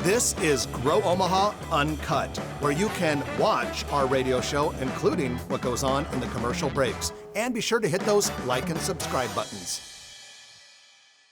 This is Grow Omaha Uncut, where you can watch our radio show, including what goes on in the commercial breaks. And be sure to hit those like and subscribe buttons.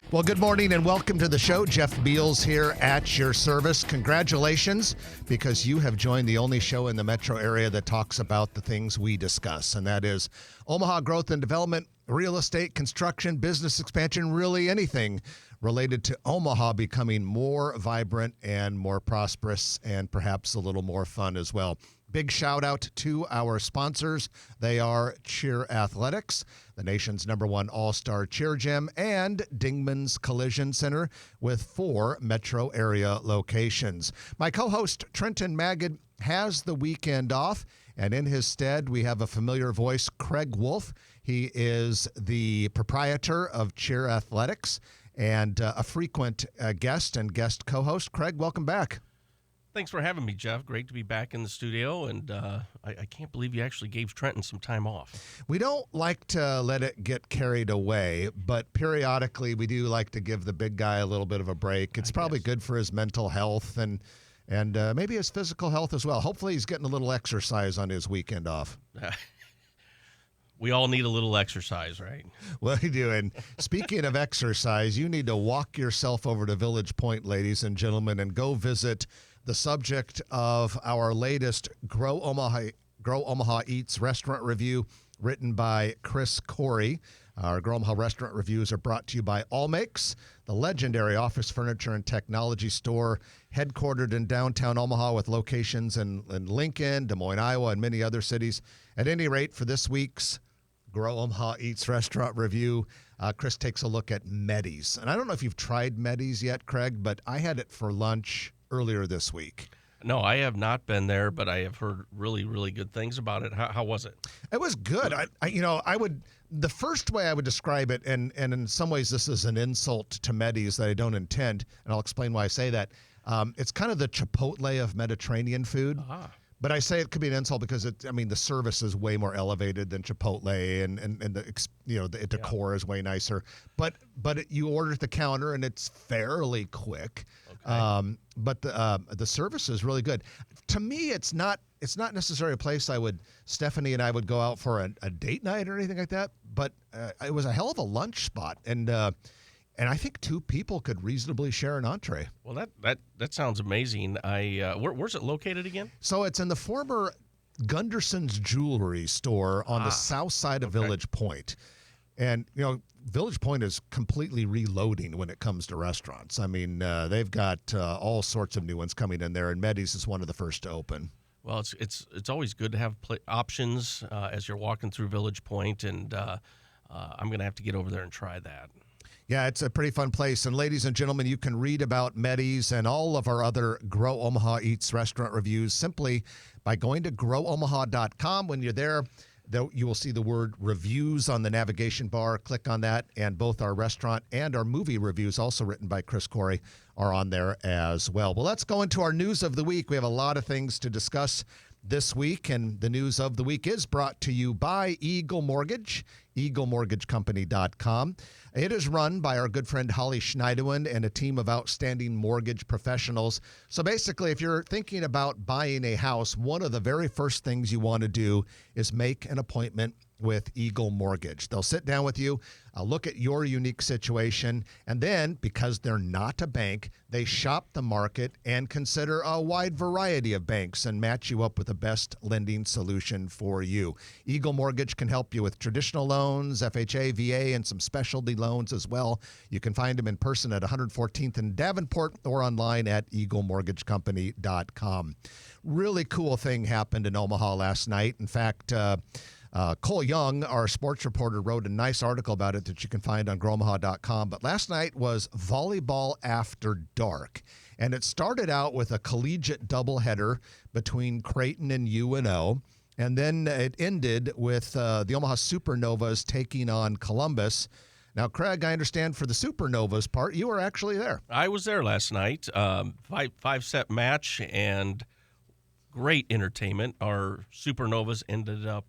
Well, good morning and welcome to the show. Jeff Beals here at your service. Congratulations, because you have joined the only show in the metro area that talks about the things we discuss, and that is Omaha growth and development, real estate, construction, business expansion, really anything related to Omaha becoming more vibrant and more prosperous and perhaps a little more fun as well. Big shout out to our sponsors. They are Cheer Athletics, the nation's #1 all-star cheer gym, and Dingman's Collision Center with 4 metro area locations. My co-host Trenton Magid has the weekend off, and in his stead, we have a familiar voice, Craig Wolf. He is the proprietor of Cheer Athletics and a frequent guest and guest co-host. Craig, welcome back. Thanks for having me, Jeff. Great to be back in the studio, and I can't believe you actually gave Trenton some time off. We don't like to let it get carried away, but periodically we do like to give the big guy a little bit of a break. It's probably good for his mental health and maybe his physical health as well. Hopefully he's getting a little exercise on his weekend off. We all need a little exercise, right? Well, you do. And speaking of exercise, you need to walk yourself over to Village Point, ladies and gentlemen, and go visit the subject of our latest Grow Omaha Eats restaurant review, written by Chris Corey. Our Grow Omaha restaurant reviews are brought to you by All Makes, the legendary office furniture and technology store headquartered in downtown Omaha with locations in Lincoln, Des Moines, Iowa, and many other cities. At any rate, for this week's Grow Omaha Eats restaurant review, Chris takes a look at Meddy's. And I don't know if you've tried Meddy's yet, Craig, but I had it for lunch earlier this week. No, I have not been there, but I have heard really, really good things about it. How was it? It was good. The first way I would describe it, and in some ways this is an insult to Meddy's that I don't intend, and I'll explain why I say that. It's kind of the Chipotle of Mediterranean food. Uh-huh. But I say it could be an insult because the service is way more elevated than Chipotle, and the decor is way nicer. But you order at the counter and it's fairly quick. Okay. But the service is really good. To me, it's not necessarily a place Stephanie and I would go out for a date night or anything like that. But it was a hell of a lunch spot, and I think 2 people could reasonably share an entree. Well, that sounds amazing. Where's it located again? So it's in the former Gunderson's Jewelry store on the south side of Village Point. And, Village Point is completely reloading when it comes to restaurants. I mean, they've got all sorts of new ones coming in there, and Meddy's is one of the first to open. Well, it's always good to have options as you're walking through Village Point, and I'm going to have to get over there and try that. Yeah, it's a pretty fun place. And ladies and gentlemen, you can read about Meddy's and all of our other Grow Omaha Eats restaurant reviews simply by going to growomaha.com. When you're there, you will see the word reviews on the navigation bar. Click on that, and both our restaurant and our movie reviews, also written by Chris Corey, are on there as well. Well, let's go into our news of the week. We have a lot of things to discuss this week, and the news of the week is brought to you by Eagle Mortgage, eaglemortgagecompany.com. It is run by our good friend Holly Schneiderwin and a team of outstanding mortgage professionals. So basically, if you're thinking about buying a house, one of the very first things you want to do is make an appointment with Eagle Mortgage. They'll sit down with you, look at your unique situation, and then, because they're not a bank, they shop the market and consider a wide variety of banks and match you up with the best lending solution for you. Eagle Mortgage can help you with traditional loans, FHA, VA, and some specialty loans as well. You can find them in person at 114th and Davenport or online at eaglemortgagecompany.com. Really cool thing happened in Omaha last night. In fact, Cole Young, our sports reporter, wrote a nice article about it that you can find on growomaha.com. But last night was volleyball after dark, and it started out with a collegiate doubleheader between Creighton and UNO, and then it ended with the Omaha Supernovas taking on Columbus. Now, Craig, I understand for the Supernovas part, you were actually there. I was there last night. Five-set match and great entertainment. Our Supernovas ended up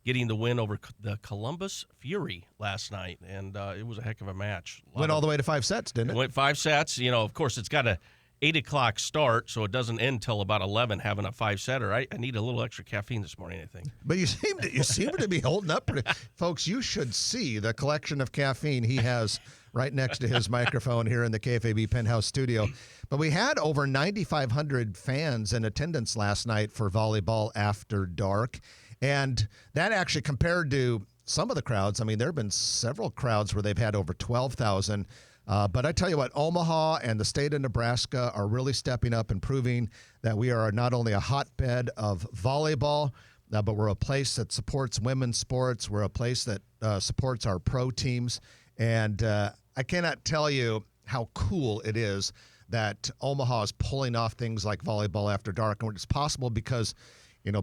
getting the win over the Columbus Fury last night, and it was a heck of a match. Went all the way to 5 sets, didn't it? It went 5 sets. Of course, it's got to 8 o'clock start, so it doesn't end till about 11. Having a 5-setter, I need a little extra caffeine this morning, I think. But you seem to be holding up pretty. Folks, you should see the collection of caffeine he has right next to his microphone here in the KFAB Penthouse studio. But we had over 9,500 fans in attendance last night for volleyball after dark. And that actually compared to some of the crowds. I mean, there have been several crowds where they've had over 12,000. But I tell you what, Omaha and the state of Nebraska are really stepping up and proving that we are not only a hotbed of volleyball, but we're a place that supports women's sports. We're a place that supports our pro teams. And I cannot tell you how cool it is that Omaha is pulling off things like volleyball after dark. And it's possible because,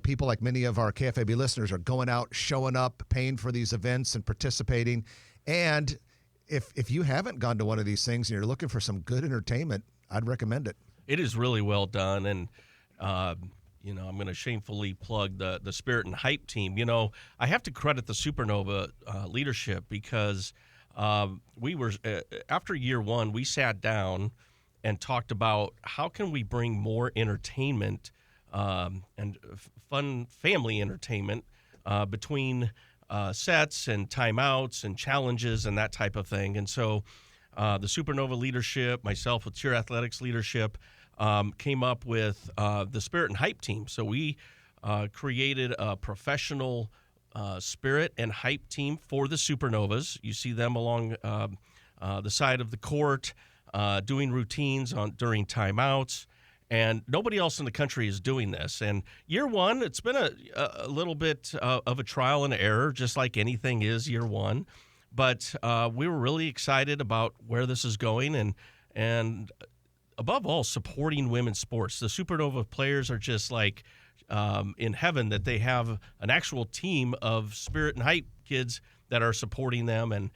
people like many of our KFAB listeners are going out, showing up, paying for these events and participating. And if you haven't gone to one of these things and you're looking for some good entertainment, I'd recommend it. It is really well done. And, I'm going to shamefully plug the Spirit and Hype team. I have to credit the Supernova leadership because we were, after year one, we sat down and talked about how can we bring more entertainment and fun family entertainment between sets and timeouts and challenges and that type of thing. And so the Supernova leadership, myself with Cheer Athletics leadership, came up with the Spirit and Hype team. So we created a professional Spirit and Hype team for the Supernovas. You see them along the side of the court doing routines during timeouts. And nobody else in the country is doing this. And year one, it's been a little bit of a trial and error, just like anything is year one. But we were really excited about where this is going and above all, supporting women's sports. The Supernova players are just like in heaven that they have an actual team of Spirit and Hype kids that are supporting them. And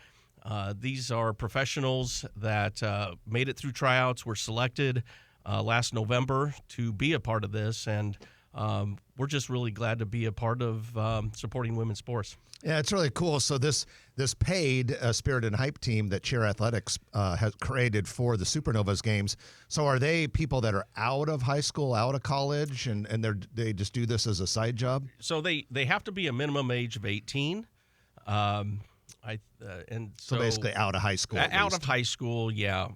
these are professionals that made it through tryouts, were selected last November to be a part of this, and we're just really glad to be a part of supporting women's sports. Yeah, it's really cool. So this paid Spirit and Hype team that Cheer Athletics has created for the Supernovas games. So are they people that are out of high school, out of college, and they just do this as a side job? So they have to be a minimum age of 18. So basically out of high school. Out of high school, yeah.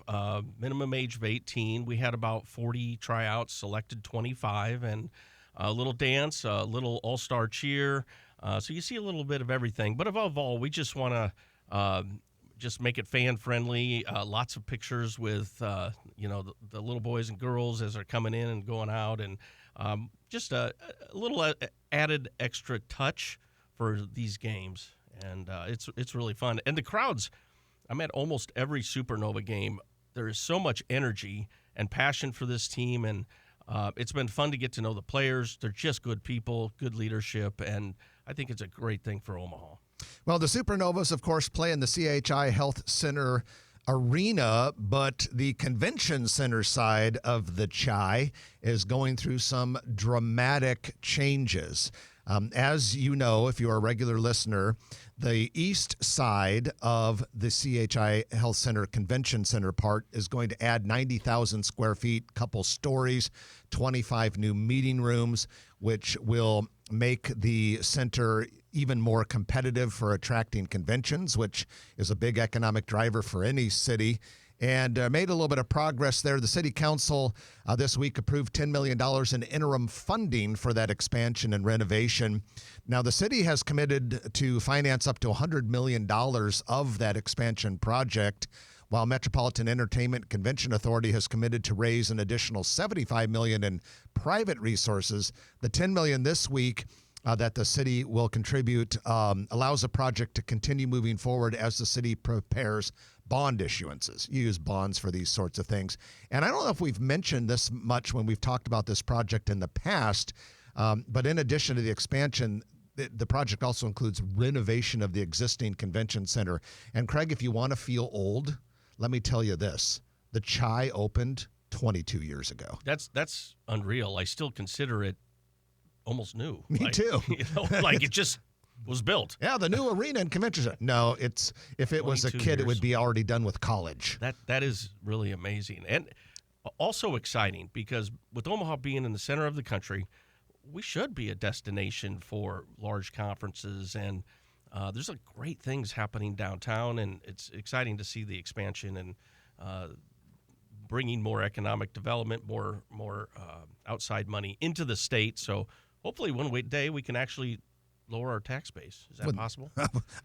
Minimum age of 18. We had about 40 tryouts, selected 25, and a little dance, a little all-star cheer. So you see a little bit of everything. But above all, we just want to just make it fan-friendly. Lots of pictures with, the little boys and girls as they're coming in and going out. And just a little added extra touch for these games. And it's really fun. And the crowds, I'm at almost every Supernova game. There is so much energy and passion for this team, and it's been fun to get to know the players. They're just good people, good leadership, and I think it's a great thing for Omaha. Well, the Supernovas, of course, play in the CHI Health Center arena, but the convention center side of the Chi is going through some dramatic changes. As you know, if you're a regular listener, the east side of the CHI Health Center Convention Center part is going to add 90,000 square feet, couple stories, 25 new meeting rooms, which will make the center even more competitive for attracting conventions, which is a big economic driver for any city. And made a little bit of progress there. The city council this week approved $10 million in interim funding for that expansion and renovation. Now, the city has committed to finance up to $100 million of that expansion project, while Metropolitan Entertainment Convention Authority has committed to raise an additional $75 million in private resources. The $10 million this week that the city will contribute allows the project to continue moving forward as the city prepares bond issuances. You use bonds for these sorts of things. And I don't know if we've mentioned this much when we've talked about this project in the past, but in addition to the expansion, the project also includes renovation of the existing convention center. And Craig, if you want to feel old, let me tell you this. The Chi opened 22 years ago. That's unreal. I still consider it almost new. Me too. Like it just was built. Yeah, the new arena and convention center. No, if it was a kid, it would be already done with college. That is really amazing. And also exciting because with Omaha being in the center of the country, we should be a destination for large conferences, and there's great things happening downtown, and it's exciting to see the expansion and bringing more economic development, more outside money into the state. So hopefully one day we can actually lower our tax base. Is that possible?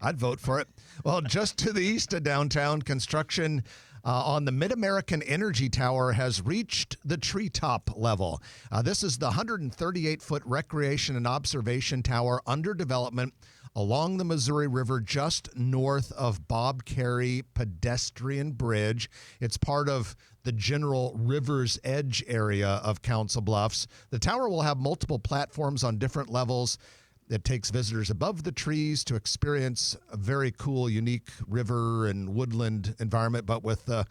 I'd vote for it. Well, just to the east of downtown, construction on the Mid-American Energy Tower has reached the treetop level. This is the 138-foot recreation and observation tower under development along the Missouri River just north of Bob Carey Pedestrian Bridge. It's part of the general River's Edge area of Council Bluffs. The tower will have multiple platforms on different levels. It takes visitors above the trees to experience a very cool, unique river and woodland environment, but with the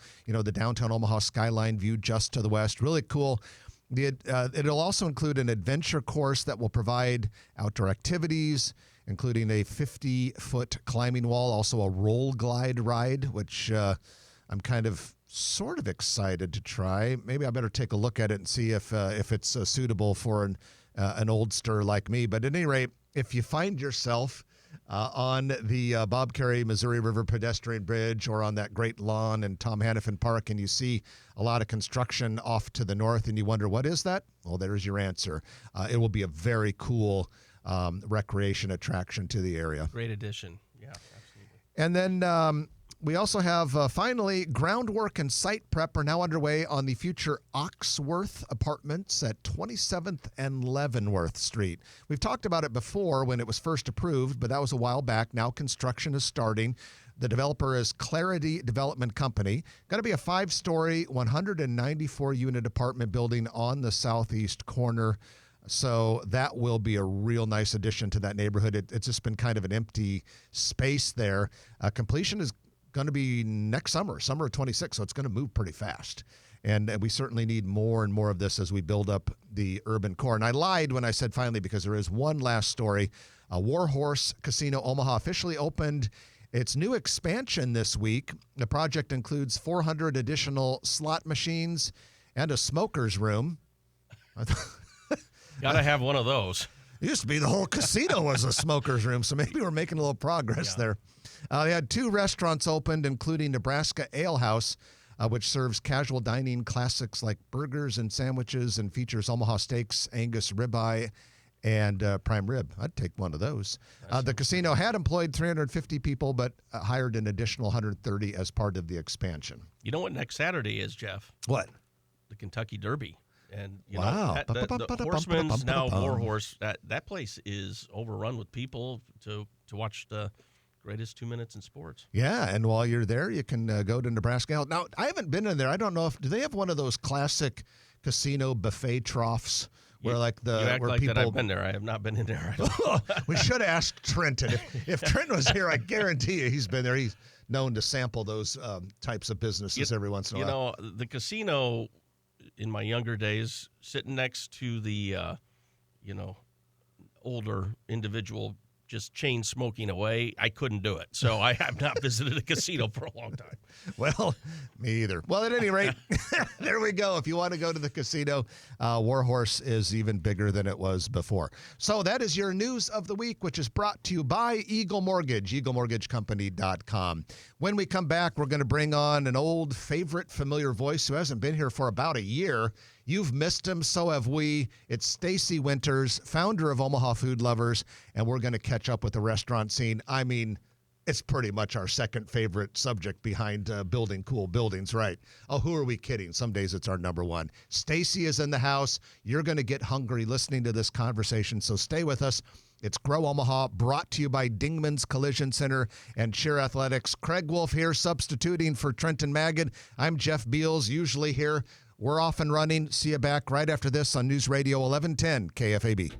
downtown Omaha skyline view just to the west. Really cool. It'll also include an adventure course that will provide outdoor activities, including a 50-foot climbing wall, also a roll glide ride, which I'm sort of excited to try. Maybe I better take a look at it and see if it's suitable for an oldster like me. But at any rate, if you find yourself on the Bob Carey Missouri River Pedestrian Bridge or on that great lawn in Tom Hannafin Park and you see a lot of construction off to the north and you wonder, what is that? Well, there's your answer. It will be a very cool recreation attraction to the area. Great addition. Yeah, absolutely. And then we also have, finally, groundwork and site prep are now underway on the future Oxworth Apartments at 27th and Leavenworth Street. We've talked about it before when it was first approved, but that was a while back. Now construction is starting. The developer is Clarity Development Company. Going to be a 5-story, 194-unit apartment building on the southeast corner. So that will be a real nice addition to that neighborhood. It's just been kind of an empty space there. Completion is going to be next summer of 26, so it's going to move pretty fast. And we certainly need more and more of this as we build up the urban core. And I lied when I said finally, because there is one last story. Warhorse Casino Omaha officially opened its new expansion this week. The project includes 400 additional slot machines and a smoker's room. Got to have one of those. It used to be the whole casino was a smoker's room, so maybe we're making a little progress there. They had 2 restaurants opened, including Nebraska Ale House, which serves casual dining classics like burgers and sandwiches and features Omaha steaks, Angus ribeye, and prime rib. I'd take one of those. The casino had employed 350 people, but hired an additional 130 as part of the expansion. You know what next Saturday is, Jeff? What? The Kentucky Derby. And wow. The Horsemen's now Warhorse. That place is overrun with people to watch the greatest 2 minutes in sports. Yeah, and while you're there, you can go to Nebraska. Now, I haven't been in there. I don't know do they have one of those classic casino buffet troughs where you act where like people? That I've been there. I have not been in there. We should have asked Trenton. If Trenton was here, I guarantee you he's been there. He's known to sample those types of businesses every once in a while. You know, the casino in my younger days, sitting next to the older individual just chain smoking away, I couldn't do it. So I have not visited a casino for a long time. Well, me either. Well, at any rate, there we go. If you want to go to the casino, Warhorse is even bigger than it was before. So that is your news of the week, which is brought to you by Eagle Mortgage, eaglemortgagecompany.com. When we come back, we're going to bring on an old favorite familiar voice who hasn't been here for about a year. You've missed him, so have we. It's Stacy Winters, founder of Omaha Food Lovers, and we're going to catch up with the restaurant scene. I mean, it's pretty much our second favorite subject behind building cool buildings, right? Oh, who are we kidding? Some days it's our number one. Stacy is in the house. You're going to get hungry listening to this conversation, so stay with us. It's Grow Omaha, brought to you by Dingman's Collision Center and Cheer Athletics. Craig Wolf here, substituting for Trenton Magid. I'm Jeff Beals, usually here. We're off and running. See you back right after this on News Radio 1110 KFAB.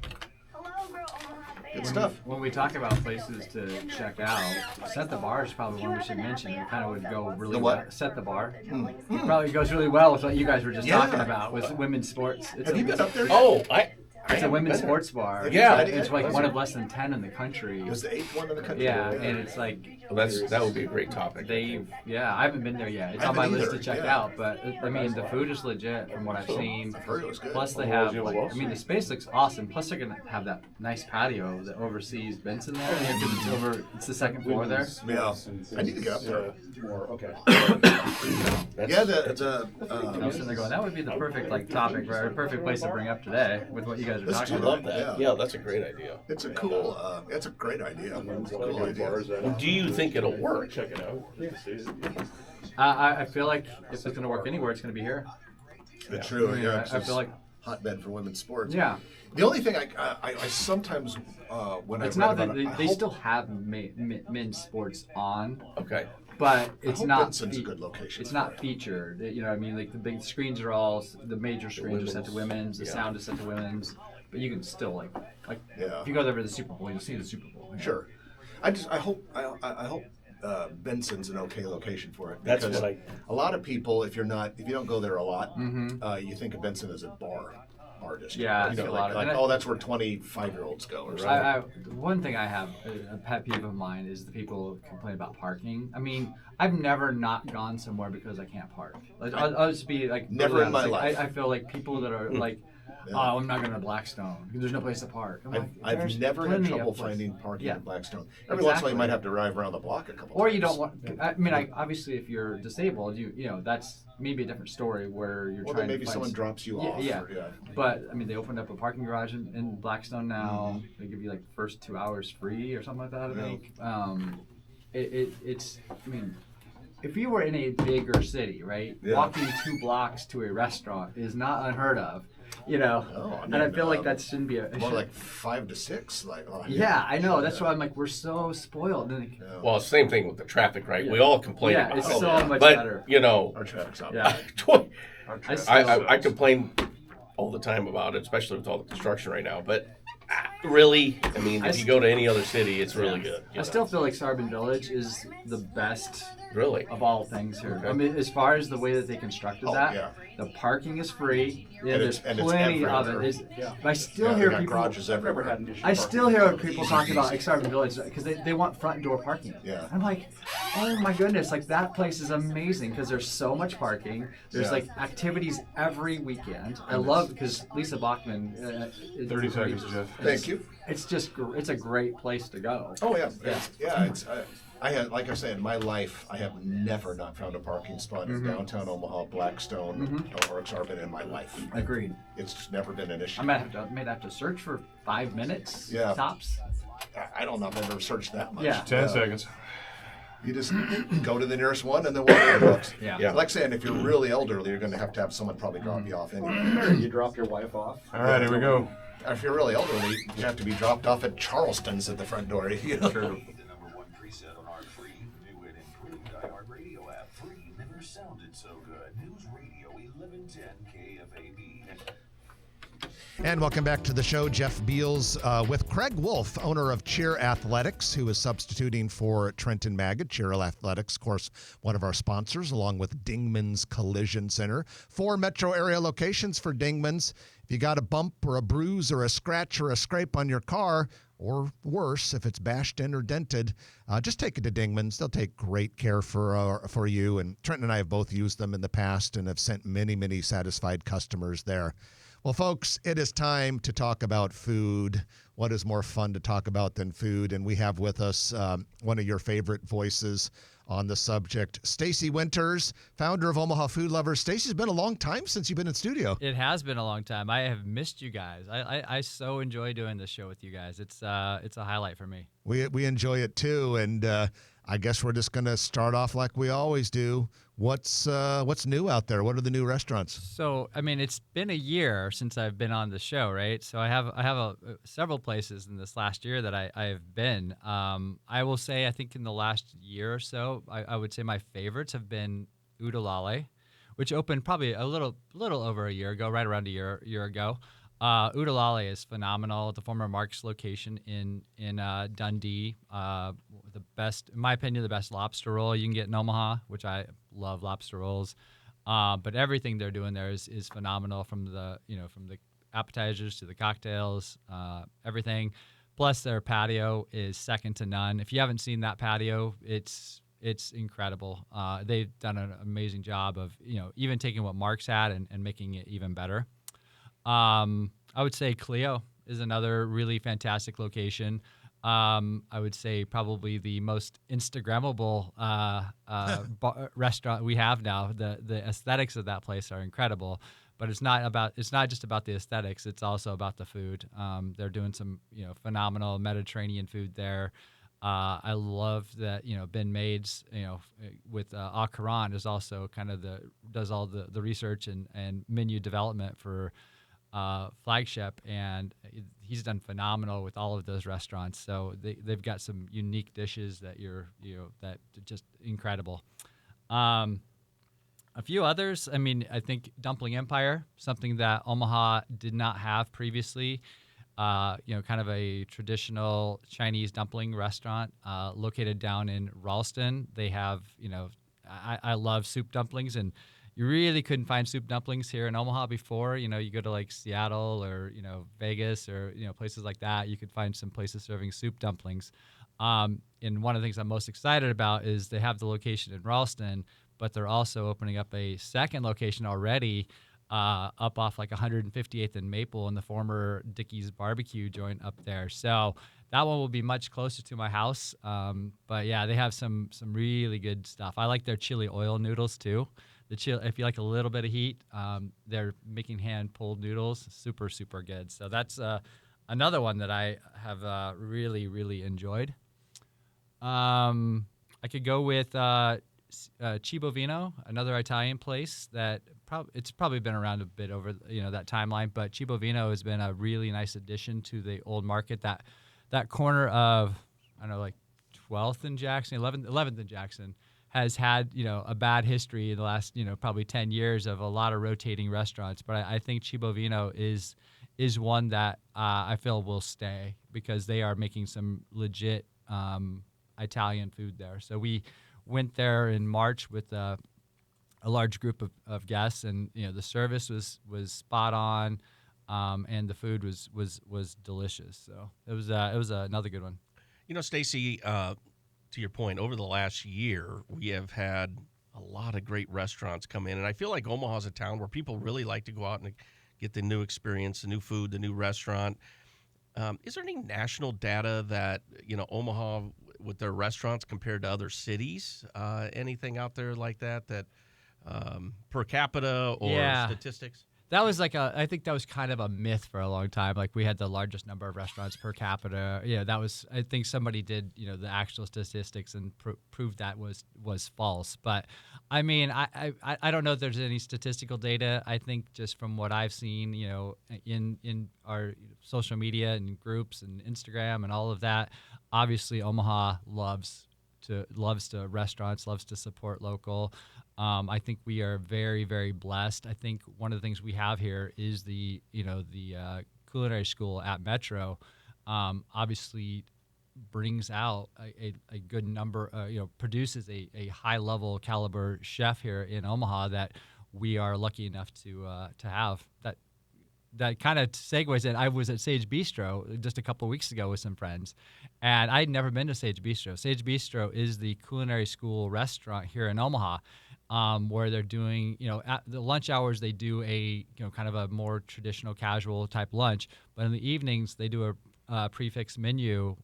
Hello, Grow Omaha fans. Good stuff. When we talk about places to check out, Set the Bar is probably one we should mention. It kind of would go really well. Set the Bar. It probably goes really well with what you guys were just talking about with women's sports. Have you been up there? Oh, It's a women's sports bar. Yeah. It's like one of less than 10 in the country. It was the 8th one in the country. Yeah, and it's like That would be a great topic. I haven't been there yet. It's I on my haven't list either, to check yeah. out, but I mean the food is legit from what I've seen. I've heard it was good. Plus they have the space looks awesome. Plus they're gonna have that nice patio that oversees Benson there. Because it's the second floor there. Yeah. I need to get up there. Okay. Yeah, I was sitting there going, that would be the perfect topic, right? Perfect place to bring up today with what you guys are Let's talking do about. that. Yeah, that's a great idea. it's a cool, it's a great idea. It's a cool idea. Do you think it'll work? Check it out. I feel like if it's gonna work anywhere, it's gonna be here. It's true, yeah. It's I feel like hotbed for women's sports. yeah. The only thing I sometimes when It's I not read that about it, they still have men's sports on, Okay. but it's hope not. Benson's a good location It's for not it. featured. You know what I mean? Like the big screens are all the major screens are set to women's. The sound is set to women's, but you can still like Yeah. if you go there for the Super Bowl, you'll see the Super Bowl. Sure. I hope Benson's an okay location for it. That's Because what a lot of people, if you don't go there a lot, Mm-hmm. you think of Benson as a bar district. Yeah, I you see know, a lot of- like and oh, that's where 25-year-olds go or something. One thing I have, a pet peeve of mine, is the people who complain about parking. I mean, I've never not gone somewhere because I can't park. Like, I'll just be like, Never in my honest, life. I feel like people that are like, Yeah. oh, I'm not going to Blackstone because there's no place to park. I'm like, I've "There's never had plenty trouble of places." finding parking Yeah. in Blackstone. Every once in a while, you Exactly. might have to drive around the block a couple Or times. you don't want. I mean, obviously, if you're disabled, you know that's maybe a different story where you're Well, trying then maybe to find someone drops you Yeah, off. yeah. Or, yeah. But I mean, they opened up a parking garage in Blackstone now. They give you like the first 2 hours free or something like that. I Yeah. think. It's. I mean, if you were in a bigger city, right, Yeah. walking 2 blocks to a restaurant is not unheard of. You know, Oh, I and I mean, feel like that shouldn't be a. More like 5 to 6. Like, oh, Yeah, I know. That's why I'm like, we're so spoiled. And like, Yeah. Well, same thing with the traffic, right? We all complain yeah, about it's it. so much But, better. you know, Our traffic's not Yeah. bad. I still, I complain all the time about it, especially with all the construction right now. But really, I mean, if you go to any other city, it's really good. you I know? still feel like Sarbin Village is the best Really. of all things here. Okay. I mean, as far as the way that they constructed Oh, that, yeah. the parking is free. Yeah, And there's it's plenty of everywhere. it. But I still Yeah, they hear got people. garages everywhere. I still hear people talking about like Sarbin Village because they want front door parking. Yeah. I'm like, oh my goodness, like that place is amazing because there's so much parking. There's Yeah. like activities every weekend. I love because Lisa Bachman. 30 seconds, Jeff. Thank you. It's just it's a great place to go. Oh yeah, Yeah. It's I had, like I said, in my life, I have never not found a parking spot in downtown Omaha, Blackstone, or Exarban in my life. Agreed. It's just never been an issue. I might have to search for 5 minutes Yeah. tops. I don't know if I've ever searched that much. Yeah. 10 seconds. You just go to the nearest one and then walk the books. Yeah. Yeah. Like saying, if you're really elderly, you're going to have someone probably drop you off anyway. You drop your wife off. All right, here we go. Or if you're really elderly, you have to be dropped off at Charleston's at the front door. You know? The number one preset on our free, new and improved iHeartRadio app. Free never sounded so good. News Radio 1110 KFAB. And welcome back to the show. Jeff Beals with Craig Wolf, owner of Cheer Athletics, who is substituting for Trenton Maggot. Cheer Athletics, of course, one of our sponsors, along with Dingman's Collision Center. 4 metro area locations for Dingman's. If you got a bump or a bruise or a scratch or a scrape on your car, or worse, if it's bashed in or dented, just take it to Dingman's. They'll take great care for you. And Trenton and I have both used them in the past and have sent many, many satisfied customers there. Well, folks, it is time to talk about food. What is more fun to talk about than food? And we have with us one of your favorite voices on the subject, Stacy Winters, founder of Omaha Food Lovers. Stacy's been a long time since you've been in studio. It has been a long time. I have missed you guys. I so enjoy doing this show with you guys. It's a highlight for me. We enjoy it too, and I guess we're just going to start off like we always do. What's new out there? What are the new restaurants? So, I mean, it's been a year since I've been on the show, right? So I have several places in this last year that I've been. I will say, I think in the last year or so, I would say my favorites have been Udalale, which opened probably a little over a year ago, right around a year ago. Udalale is phenomenal. The former Mark's location in Dundee. The best, in my opinion, the best lobster roll you can get in Omaha, which I love lobster rolls. But everything they're doing there is phenomenal, from the appetizers to the cocktails, everything. Plus, their patio is second to none. If you haven't seen that patio, it's incredible. They've done an amazing job of even taking what Mark's had and making it even better. I would say Clio is another really fantastic location. I would say probably the most Instagrammable restaurant we have now. The aesthetics of that place are incredible, but it's not just about the aesthetics. It's also about the food. They're doing some phenomenal Mediterranean food there. I love that Ben Maid's with Au Courant is also kind of does all the research and menu development for Flagship, and he's done phenomenal with all of those restaurants. So they've got some unique dishes that that just incredible. A few others. I mean, I think Dumpling Empire, something that Omaha did not have previously. Kind of a traditional Chinese dumpling restaurant located down in Ralston. They have, I love soup dumplings, and you really couldn't find soup dumplings here in Omaha before. You go to like Seattle or Vegas or places like that. You could find some places serving soup dumplings. And one of the things I'm most excited about is they have the location in Ralston, but they're also opening up a second location already up off like 158th and Maple in the former Dickey's Barbecue joint up there. So that one will be much closer to my house. But yeah, they have some really good stuff. I like their chili oil noodles too. If you like a little bit of heat, they're making hand-pulled noodles, super, super good. So that's another one that I have really, really enjoyed. I could go with Cibo Vino, another Italian place that it's probably been around a bit over that timeline, but Cibo Vino has been a really nice addition to the old market. That corner of like 12th and Jackson, 11th and Jackson has had a bad history in the last probably 10 years of a lot of rotating restaurants. But I think Cibo Vino is one that I feel will stay because they are making some legit Italian food there. So we went there in March with a large group of guests, and the service was spot on, and the food was delicious. So it was another good one. Stacy, to your point, over the last year we have had a lot of great restaurants come in, and I feel like Omaha's a town where people really like to go out and get the new experience, the new food, the new restaurant. Is there any national data that Omaha with their restaurants compared to other cities? Anything out there like that per capita or statistics? That was I think that was kind of a myth for a long time. Like we had the largest number of restaurants per capita. That was, I think somebody did, the actual statistics and proved that was false. But I mean, I don't know if there's any statistical data. I think just from what I've seen, in our social media and groups and Instagram and all of that, obviously Omaha loves to restaurants, loves to support local. I think we are very, very blessed. I think one of the things we have here is the culinary school at Metro. Obviously, brings out a good number. Produces a high level caliber chef here in Omaha that we are lucky enough to have. That kind of segues in. I was at Sage Bistro just a couple of weeks ago with some friends, and I'd never been to Sage Bistro. Sage Bistro is the culinary school restaurant here in Omaha, where they're doing, at the lunch hours, they do a, kind of a more traditional casual type lunch, but in the evenings they do a prefix menu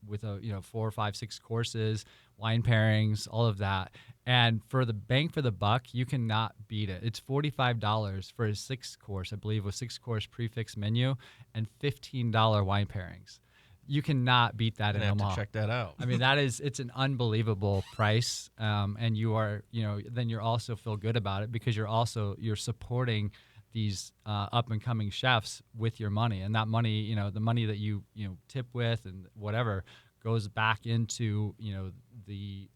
with 4, 5, 6 courses, wine pairings, all of that. And for the bang for the buck, you cannot beat it. It's $45 for a 6-course, I believe, with 6-course prefix menu and $15 wine pairings. You cannot beat that in Omaha. Have to check that out. I mean, it's an unbelievable price, and you are, then you're also feel good about it because you're supporting these up and coming chefs with your money, and that money, the money that you tip with and whatever goes back into the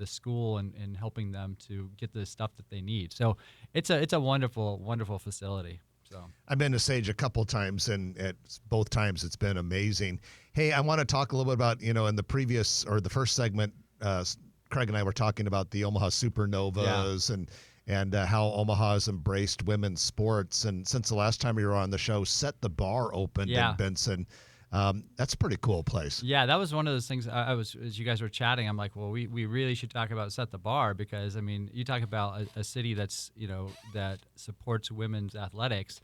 school and helping them to get the stuff that they need. So it's a wonderful, wonderful facility. So I've been to Sage a couple times, and at both times it's been amazing. Hey, I want to talk a little bit about, in the previous or the first segment, Craig and I were talking about the Omaha Supernovas and how Omaha has embraced women's sports. And since the last time we were on the show, Set the Bar opened in Benson. That's a pretty cool place. Yeah, that was one of those things. I was, as you guys were chatting, I'm like, well, we really should talk about Set the Bar, because I mean, you talk about a city that's, that supports women's athletics.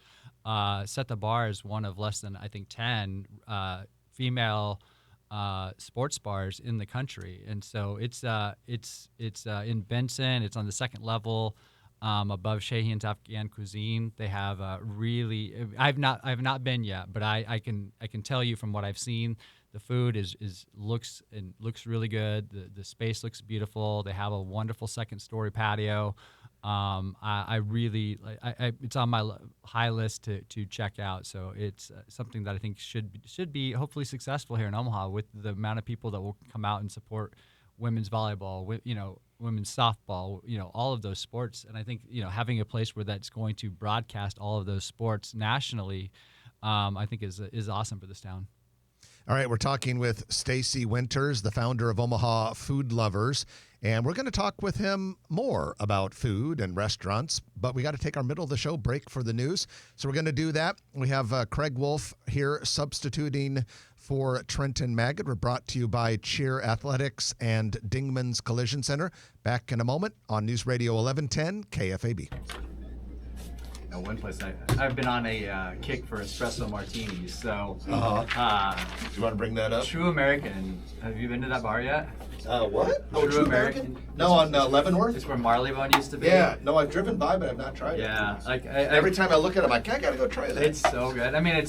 Set the Bar is one of less than, I think, 10 female sports bars in the country, and so it's in Benson. It's on the second level. Above Shahian's Afghan Cuisine. They have really. I've not been yet, but I can tell you from what I've seen, the food looks really good. The space looks beautiful. They have a wonderful second story patio. I really it's on my high list to check out. So it's something that I think should be hopefully successful here in Omaha, with the amount of people that will come out and support women's volleyball, women's softball, all of those sports. And I think, having a place where that's going to broadcast all of those sports nationally, I think is awesome for this town. All right, we're talking with Stacy Winters, the founder of Omaha Food Lovers, and we're going to talk with him more about food and restaurants, but we got to take our middle of the show break for the news. So we're going to do that. We have Craig Wolf here substituting for Trenton Magid. We're brought to you by Cheer Athletics and Dingman's Collision Center. Back in a moment on News Radio 1110 KFAB. Now, one place I've been on a kick for espresso martinis. So, Do you want to bring that up? True American. Have you been to that bar yet? What? Oh, True American? No, on Leavenworth? It's where Marleybone used to be. Yeah. No, I've driven by, but I've not tried it. Yeah. Every time I look at it, I'm like, I got to go try that. It's so good. I mean,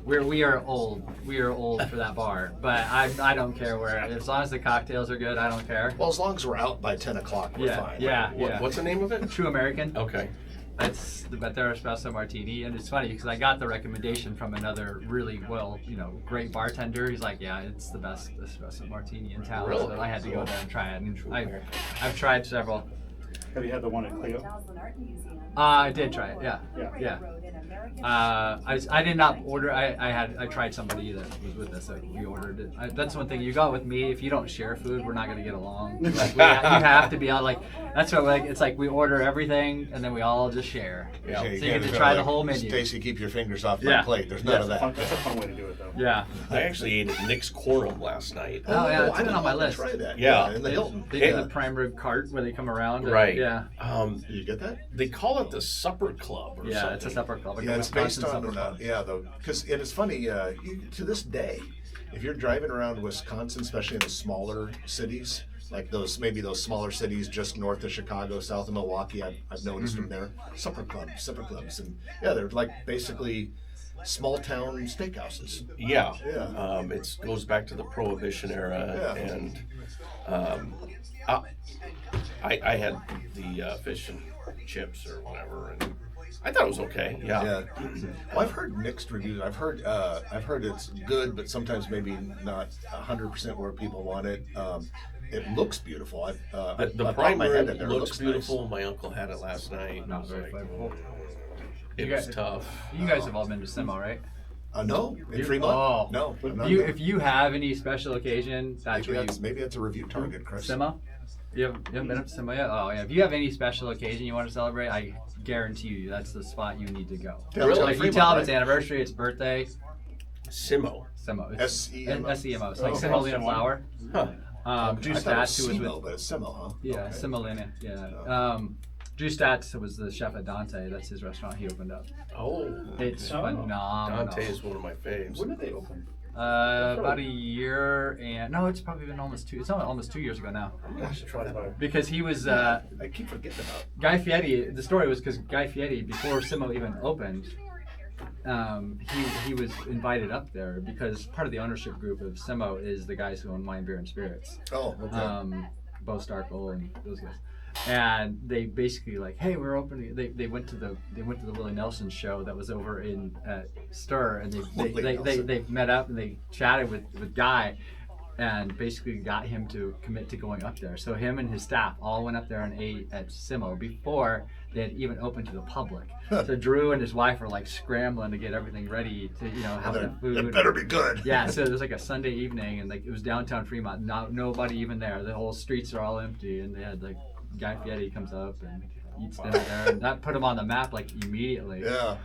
we are old. We are old for that bar, but I don't care where. As long as the cocktails are good, I don't care. Well, as long as we're out by 10 o'clock, we're fine. Yeah. What's the name of it? True American. Okay. That's the better espresso martini, and it's funny because I got the recommendation from another really great bartender. He's like, yeah, it's the best espresso martini in town. Really? So I had to go there and try it. And I've tried several. Have you had the one at Cleo? I did try it. Yeah. I did not order. I tried somebody that was with us. So we ordered it. That's one thing you got with me. If you don't share food, we're not gonna get along. Like, you have to be on that's what it's like. We order everything and then we all just share. Yeah. So you get to try the whole menu. Stacy, keep your fingers off my plate. There's none of that. That's a fun way to do it, though. Yeah. I actually ate at Nick's Quorum last night. Oh yeah, it's I been on my want to list. try that. Yeah. In the Hilton. They do the prime rib cart where they come around. Right. Yeah. Did you get that? They call it the Supper Club or Yeah, something. it's a supper club. Like Yeah, a it's based Wisconsin on supper club. because it's funny. To this day, if you're driving around Wisconsin, especially in the smaller cities, like those smaller cities just north of Chicago, south of Milwaukee, I've noticed them there. Supper clubs, and they're like basically small town steakhouses. Yeah. Yeah. It goes back to the Prohibition era, Yeah. and I had the fish and chips or whatever, and I thought it was okay. Yeah. Well, I've heard mixed reviews. I've heard it's good, but sometimes maybe not 100% where people want it. It looks beautiful. The I prime my head rib in there. It looks beautiful. Nice. My uncle had it last night. Not It was very like, flavorful. it You was guys- tough. You guys have all been to Simo, right? No, in You- Fremont. oh. No, I'm not You, there. if you have any special occasion, that's maybe where maybe that's a review target, Chris. Simo? You haven't been up to Simo yet? Oh yeah. If you have any special occasion you want to celebrate, I guarantee you that's the spot you need to go. Really? Like, you Fremont, tell them right? it's anniversary, it's birthday. Simo. Simo. It's S-E-M-O? S-E-M-O. It's like Oh, Semolina Simo. flour. Huh. Drew I thought it was Stats, who was Simo, with but it's Simo, huh? yeah, Okay. Semolina. Yeah. Drew Stats was the chef at Dante. That's his restaurant he opened up. Oh, It's Oh. phenomenal. Dante is one of my faves. When did they open? About a year and no, it's probably been almost 2. It's almost 2 years ago now. I should try that. Because he was I keep forgetting about. Guy Fieri. The story was because Guy Fieri, before Simo even opened, he was invited up there because part of the ownership group of Simo is the guys who own Wine, Beer, and Spirits. Oh, okay. Bo Starkle and those guys. And they basically like, hey, we're opening. They went to the Willie Nelson show that was over in Stir, and they met up and they chatted with Guy, and basically got him to commit to going up there. So him and his staff all went up there and ate at Simo before they had even opened to the public. So Drew and his wife were like scrambling to get everything ready to have the food. It better be good. Yeah, so it was like a Sunday evening, and like it was downtown Fremont. Nobody even there. The whole streets are all empty, and they had like Guy Fieri comes up, and eats dinner there, and that put him on the map like immediately. Yeah.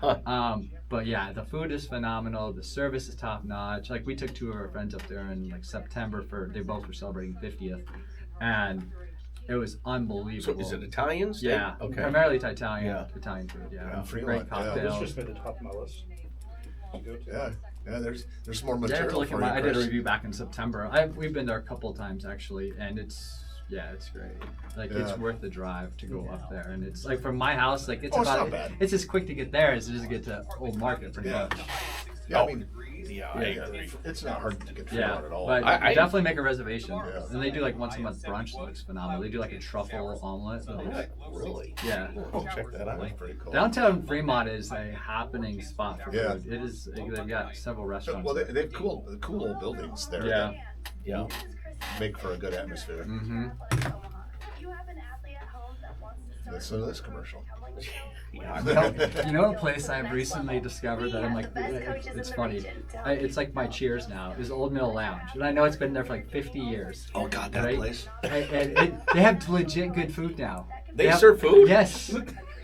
But yeah, the food is phenomenal. The service is top notch. Like we took 2 of our friends up there in like September they both were celebrating 50th, and it was unbelievable. So is it Italian steak? Yeah, Okay. primarily Italian. Yeah. Italian food. Yeah, And Fremont, great yeah. This cocktails. just made the top of my list. Good. Yeah. Yeah. There's more Yeah, I have material to look for at you, I did a Chris. review back in September. We've been there a couple of times actually, and it's great. Like Yeah. it's worth the drive to go up there, and it's like from my house, like it's Oh, it's about not bad. it's as quick to get there as it is to get to Old Market, pretty Yeah. much. Yeah. I mean, Yeah, I agree. it's not hard to get Yeah, Fremont at all. but I- definitely make a reservation. Yeah. And they do like once a month brunch that looks phenomenal. They do like a truffle omelet. So they- Really? yeah. Oh, check that out. That's pretty cool. Downtown Fremont is a happening spot for Yeah. food. It is. They've got several restaurants. Well, they have cool old buildings there. yeah. Yeah. that make for a good atmosphere. Mm-hmm. You have an athlete at home that wants to start Listen to this commercial. You know a place I've recently discovered that I'm like, it's funny. It's like my Cheers now. Is Old Mill Lounge, and I know it's been there for like 50 years. Oh God, that Right? place. They have legit good food now. They have- serve food? Yes.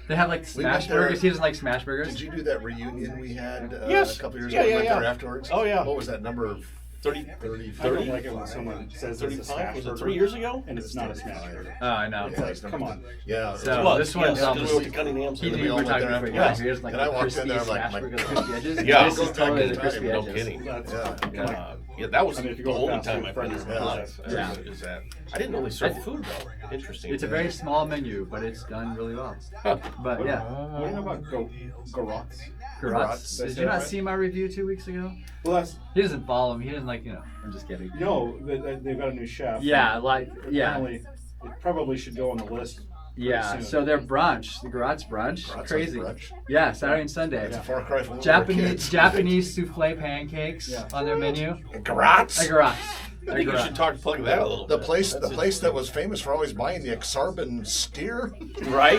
They have like We went smash there- burgers. He doesn't like smash burgers. Did you do that reunion we had Yes. a couple years Yeah, ago? We yeah, went yeah. there afterwards. Oh, yeah. What was that number? 30, 30, I don't like it when someone says it's a 35? smash Was it burger 3 years ago? and it's not a smash burger. Oh, I know. Yeah, it's Come number- on. Yeah. So Well, this one, yes, um, because we went to Cunningham's. He and did. we We all were went talking there about afterwards. here's like And I the walked in crispy there, I'm like, smash my- burger, the crispy edges. Yeah. This is totally the crispy No edges. kidding. That's Yeah. Yeah, that was I mean, if you the go only fast time food I've been friends, in my yeah. life. Yeah. Is that I didn't know they served food though. Interesting. It's a very small menu, but it's done really well. Huh. But yeah, What do you know about Garotts? Garotts. Did I Did say you that not right? see my review 2 weeks ago? Well, that's He doesn't follow me. He doesn't like, I'm just kidding. no. They've got a new chef. Yeah, yeah. Apparently, it probably should go on the list. Yeah, soon. so their brunch, the Garotts brunch, Brats crazy. on brunch. Yeah, Saturday and Sunday. It's a far cry from when we were Japanese kids. Japanese souffle pancakes Yeah. on their menu. Garats. A Garotts. I think you should plug that a little The bit. place, That's the place that was famous for always buying the Exarban steer. right?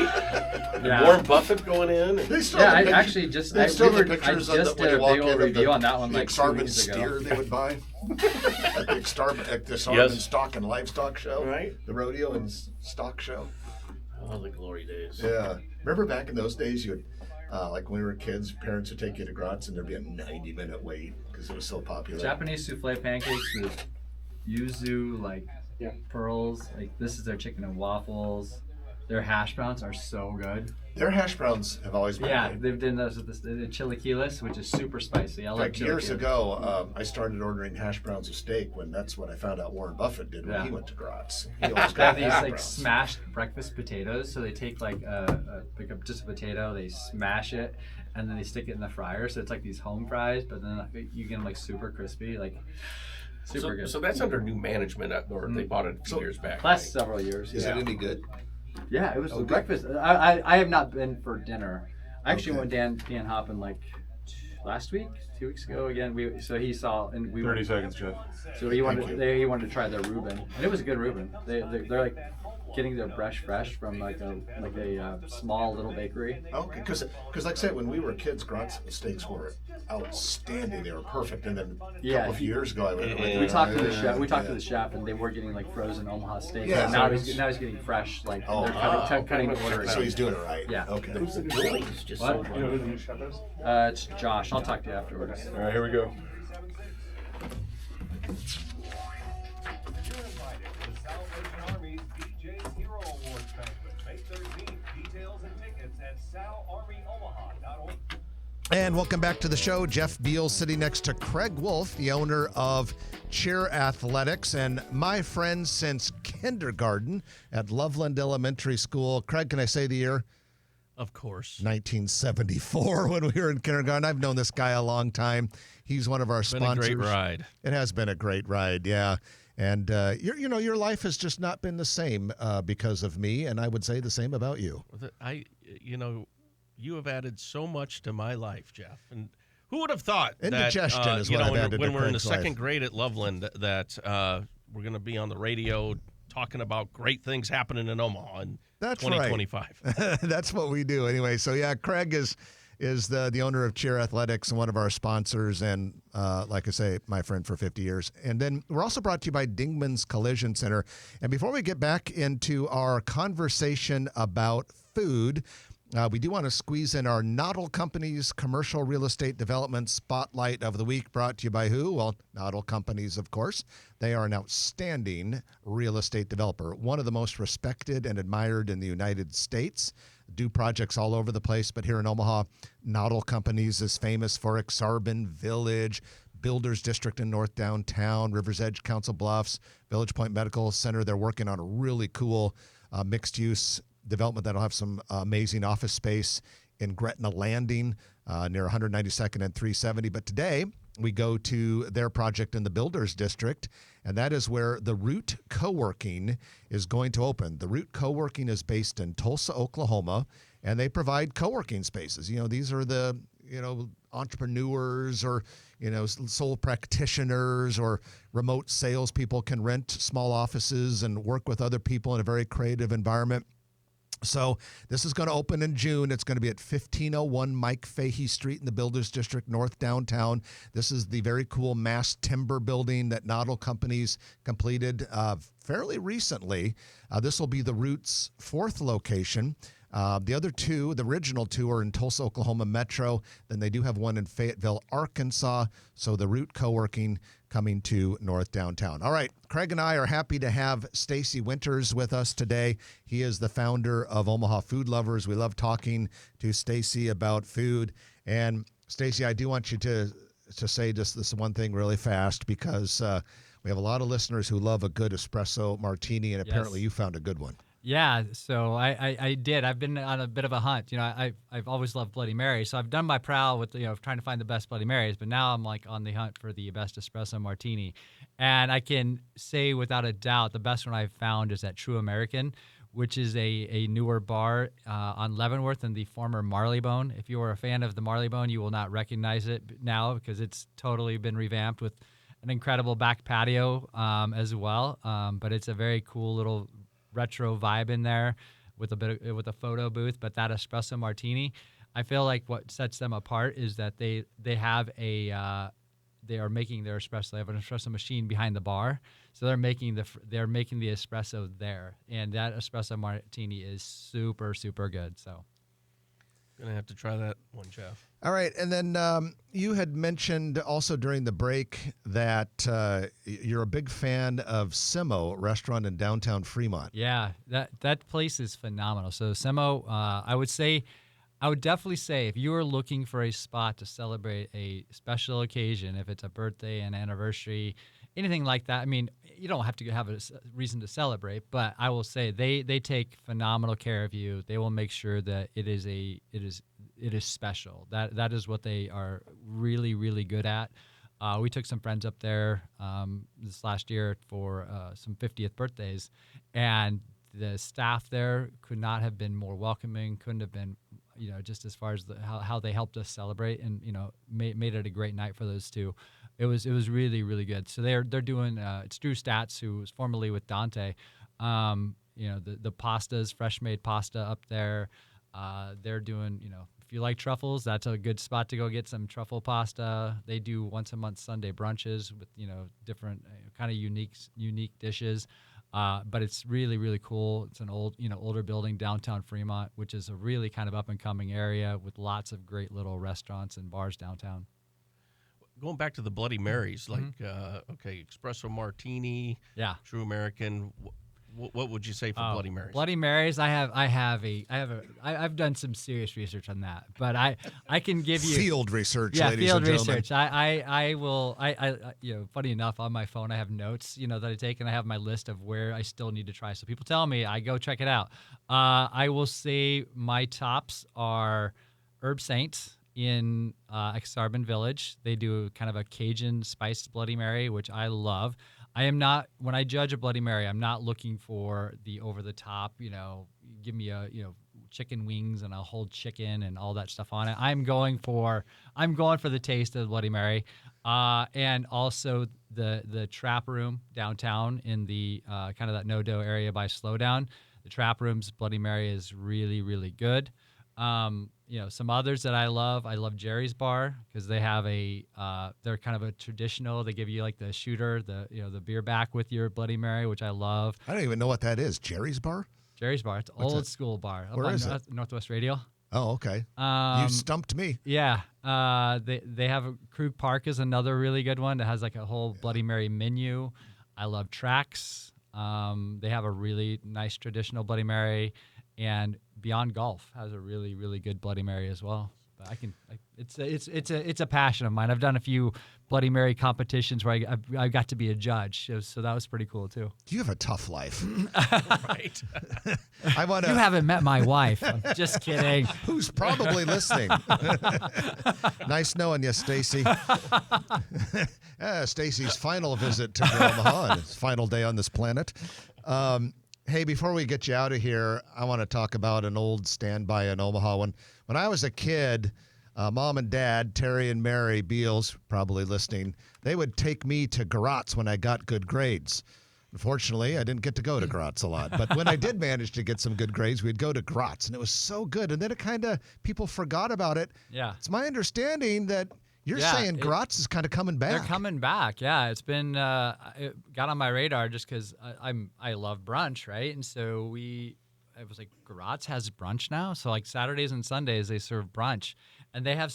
Yeah. Warren Buffett going in. They still Yeah, have I the actually just They I, still we have were, the I pictures just of when did you a walk big in old of review the, on that one the like 2 Exarban weeks steer ago. they would buy at the Exarban Yes. Stock and Livestock Show, Right. The rodeo and stock show. Oh, the glory days. Yeah, remember back in those days, you would like when we were kids, parents would take you to Grotz and there'd be a 90-minute wait because it was so popular. Japanese souffle pancakes with yuzu, like Yeah. pearls. Like this is their chicken and waffles. Their hash browns are so good. Their hash browns have always been Yeah, great. they've done those with the chilaquiles, which is super spicy. I In like fact, years chilaquiles. ago, I started ordering hash browns with steak when that's what I found out Warren Buffett did when Yeah. he went to Grotz. He always They have got these hash like browns. smashed breakfast potatoes. So they take like just a potato, they smash it, and then they stick it in the fryer. So it's like these home fries, but then you get them like super crispy, like super good. So that's under new management, or they bought it a few So- years back. Last several years. Is yeah. it any good? Yeah, it was Okay. breakfast. I have not been for dinner. I actually went Dan Hoppin like last week, 2 weeks ago again. So he saw and we 30 seconds, Jeff. So he wanted to try their Reuben, and it was a good Reuben. They're like getting their fresh from like a small little bakery. Okay, because like I said, when we were kids, Grotz steaks were outstanding. They were perfect. And then a Yeah, couple of years ago, I went. We talked to the chef. We talked to the chef, and they were getting like frozen Omaha steaks. Yeah, and now so he's getting fresh. Like Oh, they're cutting the order. So he's doing it right. Yeah. Okay. Really? It's just What? so You know who the new chef is? It's Josh. I'll talk to you afterwards. All right, here we go. You're invited to the Salvation Army's BJ's Hero Awards banquet, May 13th. Details and tickets at salarmyomaha.org. And welcome back to the show. Jeff Beals sitting next to Craig Wolf, the owner of Cheer Athletics and my friend since kindergarten at Loveland Elementary School. Craig, can I say the year? Of course. 1974 when we were in kindergarten. I've known this guy a long time. He's one of our Been sponsors. a great ride. It has been a great ride, yeah. And your life has just not been the same because of me, and I would say the same about you. You have added so much to my life, Jeff. And who would have thought Indigestion that is what I've added when to we're in the Craig's life. second grade at Loveland that we're going to be on the radio talking about great things happening in Omaha in That's 2025. right. That's what we do anyway. So yeah, Craig is is the owner of Cheer Athletics and one of our sponsors, and like I say, my friend for 50 years. And then we're also brought to you by Dingman's Collision Center. And before we get back into our conversation about food, we do want to squeeze in our Noddle Companies Commercial Real Estate Development Spotlight of the Week, brought to you by who? Well, Noddle Companies, of course. They are an outstanding real estate developer, one of the most respected and admired in the United States. Do projects all over the place, but here in Omaha, Noddle Companies is famous for Exarban Village, Builders District in North Downtown, Rivers Edge, Council Bluffs, Village Point Medical Center. They're working on a really cool mixed-use development that'll have some amazing office space in Gretna Landing near 192nd and 370. But today we go to their project in the Builders District, and that is where the Root Co-working is going to open. The Root Co-working is based in Tulsa, Oklahoma, and they provide co-working spaces. You know, these are the, entrepreneurs or, sole practitioners or remote salespeople can rent small offices and work with other people in a very creative environment. So this is going to open in June. It's going to be at 1501 Mike Fahey Street in the Builders District, North Downtown. This is the very cool mass timber building that Noddle Companies completed fairly recently. This will be the Root's fourth location. The other two, the original two, are in Tulsa, Oklahoma Metro. Then they do have one in Fayetteville, Arkansas. So the Root Co-working coming to North Downtown. All right, Craig and I are happy to have Stacy Winters with us today. He is the founder of Omaha Food Lovers. We love talking to Stacy about food. And Stacy, I do want you to say just this one thing really fast, because we have a lot of listeners who love a good espresso martini, and apparently you found a good one. Yeah, so I did. I've been on a bit of a hunt. I've always loved Bloody Mary, so I've done my prowl with trying to find the best Bloody Marys. But now I'm like on the hunt for the best espresso martini, and I can say without a doubt the best one I've found is at True American, which is a newer bar on Leavenworth and the former Marleybone. If you are a fan of the Marleybone, you will not recognize it now because it's totally been revamped with an incredible back patio as well. But it's a very cool little retro vibe in there with a photo booth. But that espresso martini, I feel like what sets them apart is that they have they are making their espresso. They have an espresso machine behind the bar, so they're making the espresso there, and that espresso martini is super, super good. So Gonna have to try that one, Jeff. All right, and then you had mentioned also during the break that you're a big fan of Simo Restaurant in downtown Fremont. Yeah, that place is phenomenal. So Simo, I would definitely say if you are looking for a spot to celebrate a special occasion, if it's a birthday, an anniversary, anything like that. I mean, you don't have to have a reason to celebrate, but I will say they take phenomenal care of you. They will make sure that it is special. That is what they are really, really good at. We took some friends up there this last year for some 50th birthdays, and the staff there could not have been more welcoming. Couldn't have been, just as far as how they helped us celebrate, and made it a great night for those two. It was really, really good. So they're doing it's Drew Statz, who was formerly with Dante. The pastas, fresh made pasta up there. They're doing, if you like truffles, that's a good spot to go get some truffle pasta. They do once a month Sunday brunches with different kind of unique dishes. But it's really, really cool. It's an older building downtown Fremont, which is a really kind of up and coming area with lots of great little restaurants and bars downtown. Going back to the Bloody Marys, espresso martini, True American. What would you say for Bloody Marys? Bloody Marys, I've done some serious research on that, but I can give you field research. Yeah, ladies field and gentlemen. research. I will. Funny enough, on my phone I have notes, that I take, and I have my list of where I still need to try. So people tell me, I go check it out. I will say my tops are Herb Saint in Exarban Village. They do kind of a Cajun spiced Bloody Mary, which I love. I am not, when I judge a Bloody Mary, I'm not looking for the over the top, give me a, chicken wings and a whole chicken and all that stuff on it. I'm going for the taste of the Bloody Mary. And also the Trap Room downtown in the kind of that no-do area by Slowdown. The Trap Room's Bloody Mary is really, really good. Some others that I love Jerry's Bar because they have they're kind of a traditional. They give you like the shooter, the beer back with your Bloody Mary, which I love. I don't even know what that is. Jerry's Bar? Jerry's Bar. It's an old school bar. Where is it? Northwest Radio. Oh, okay. You stumped me. Yeah. They have Krug Park is another really good one that has like a whole Bloody Mary menu. I love Trax. They have a really nice traditional Bloody Mary, and Beyond Golf has a really, really good Bloody Mary as well. But it's a passion of mine. I've done a few Bloody Mary competitions where I got to be a judge, so that was pretty cool too. You have a tough life. Right. You haven't met my wife. I'm just kidding. Who's probably listening. Nice knowing you, Stacy. Stacy's final visit to Omaha and his final day on this planet. Hey, before we get you out of here, I want to talk about an old standby in Omaha. When I was a kid, Mom and Dad, Terry and Mary Beals, probably listening, they would take me to Garot's when I got good grades. Unfortunately, I didn't get to go to Garot's a lot. But when I did manage to get some good grades, we'd go to Garot's, and it was so good. And then people forgot about it. Yeah. It's my understanding that you're saying Garot's is kind of coming back. They're coming back. Yeah, it's been it got on my radar just because I love brunch, right? And so I was like, Garot's has brunch now. So like Saturdays and Sundays they serve brunch, and they have